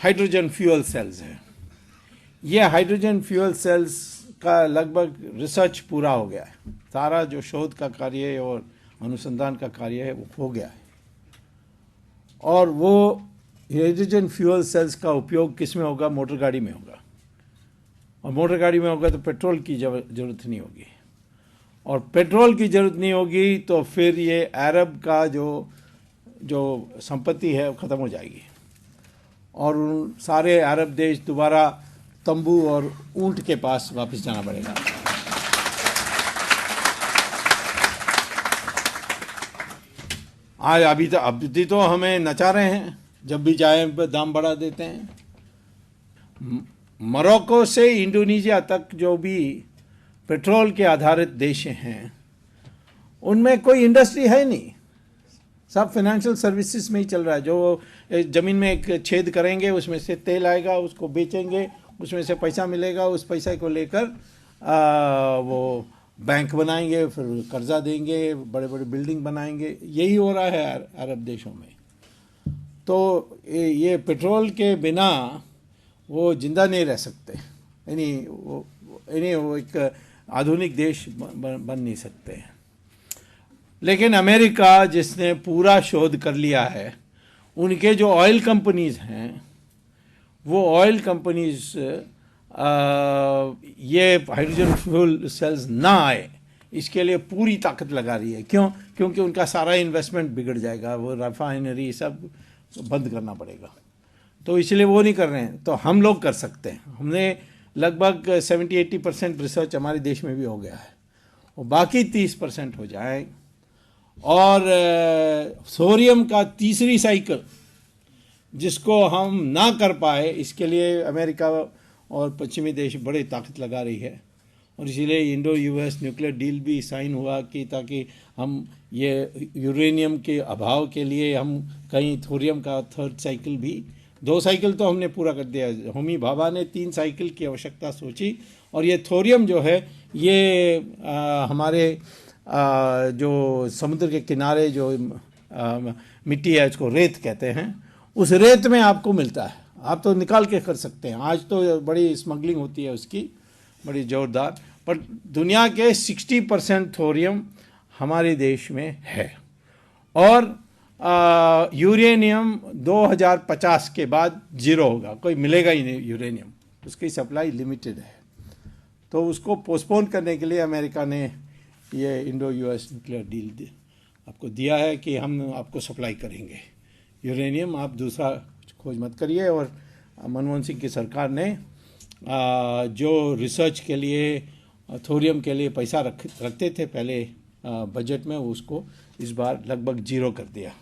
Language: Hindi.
हाइड्रोजन फ्यूल सेल्स है। ये हाइड्रोजन फ्यूल सेल्स का लगभग रिसर्च पूरा हो गया है, सारा जो शोध का कार्य है और अनुसंधान का कार्य है वो हो गया है। और वो हाइड्रोजन फ्यूल सेल्स का उपयोग किस में होगा? मोटर गाड़ी में होगा, और मोटर गाड़ी में होगा तो पेट्रोल की जरूरत नहीं होगी, और पेट्रोल की जरूरत नहीं होगी तो फिर ये अरब का जो संपत्ति है वो ख़त्म हो जाएगी, और उन सारे अरब देश दोबारा तंबू और ऊंट के पास वापस जाना पड़ेगा। आज अभी तो हमें नचा रहे हैं, जब भी चाहे दाम बढ़ा देते हैं। मोरक्को से इंडोनेशिया तक जो भी पेट्रोल के आधारित देश हैं उनमें कोई इंडस्ट्री है नहीं, सब फाइनेंशियल सर्विसेज में ही चल रहा है। जो ज़मीन में एक छेद करेंगे, उसमें से तेल आएगा, उसको बेचेंगे, उसमें से पैसा मिलेगा, उस पैसे को लेकर वो बैंक बनाएंगे, फिर कर्जा देंगे, बड़े बड़े बिल्डिंग बनाएंगे। यही हो रहा है अरब देशों में। तो ये पेट्रोल के बिना वो जिंदा नहीं रह सकते, यानी वो एक आधुनिक देश बन नहीं सकते हैं। लेकिन अमेरिका जिसने पूरा शोध कर लिया है, उनके जो ऑयल कंपनीज हैं वो ऑयल कंपनीज ये हाइड्रोजन फ्यूल सेल्स ना आए इसके लिए पूरी ताकत लगा रही है। क्यों? क्योंकि उनका सारा इन्वेस्टमेंट बिगड़ जाएगा, वो रिफाइनरी सब बंद करना पड़ेगा, तो इसलिए वो नहीं कर रहे हैं। तो हम लोग कर सकते हैं। हमने लगभग 70-80% रिसर्च हमारे देश में भी हो गया है, और बाकी 30% हो जाए। और सोडियम का तीसरी साइकिल जिसको हम ना कर पाए, इसके लिए अमेरिका और पश्चिमी देश बड़ी ताकत लगा रही है, और इसीलिए इंडो यूएस न्यूक्लियर डील भी साइन हुआ कि ताकि हम ये यूरेनियम के अभाव के लिए हम कहीं थोरियम का थर्ड साइकिल भी, 2 साइकिल तो हमने पूरा कर दिया। होमी भाभा ने 3 साइकिल की आवश्यकता सोची, और ये थोरियम जो है ये हमारे जो समुद्र के किनारे जो मिट्टी है, इसको रेत कहते हैं, उस रेत में आपको मिलता है, आप तो निकाल के कर सकते हैं। आज तो बड़ी स्मगलिंग होती है उसकी, बड़ी ज़ोरदार, पर दुनिया के 60% थोरियम हमारे देश में है। और यूरेनियम 2050 के बाद 0 होगा, कोई मिलेगा ही नहीं यूरेनियम, उसकी सप्लाई लिमिटेड है। तो उसको पोस्टपोन करने के लिए अमेरिका ने ये इंडो यूएस न्यूक्लियर डील आपको दिया है कि हम आपको सप्लाई करेंगे यूरेनियम, आप दूसरा खोज मत करिए। और मनमोहन सिंह की सरकार ने जो रिसर्च के लिए थोरियम के लिए पैसा रखते थे पहले बजट में, उसको इस बार लगभग 0 कर दिया।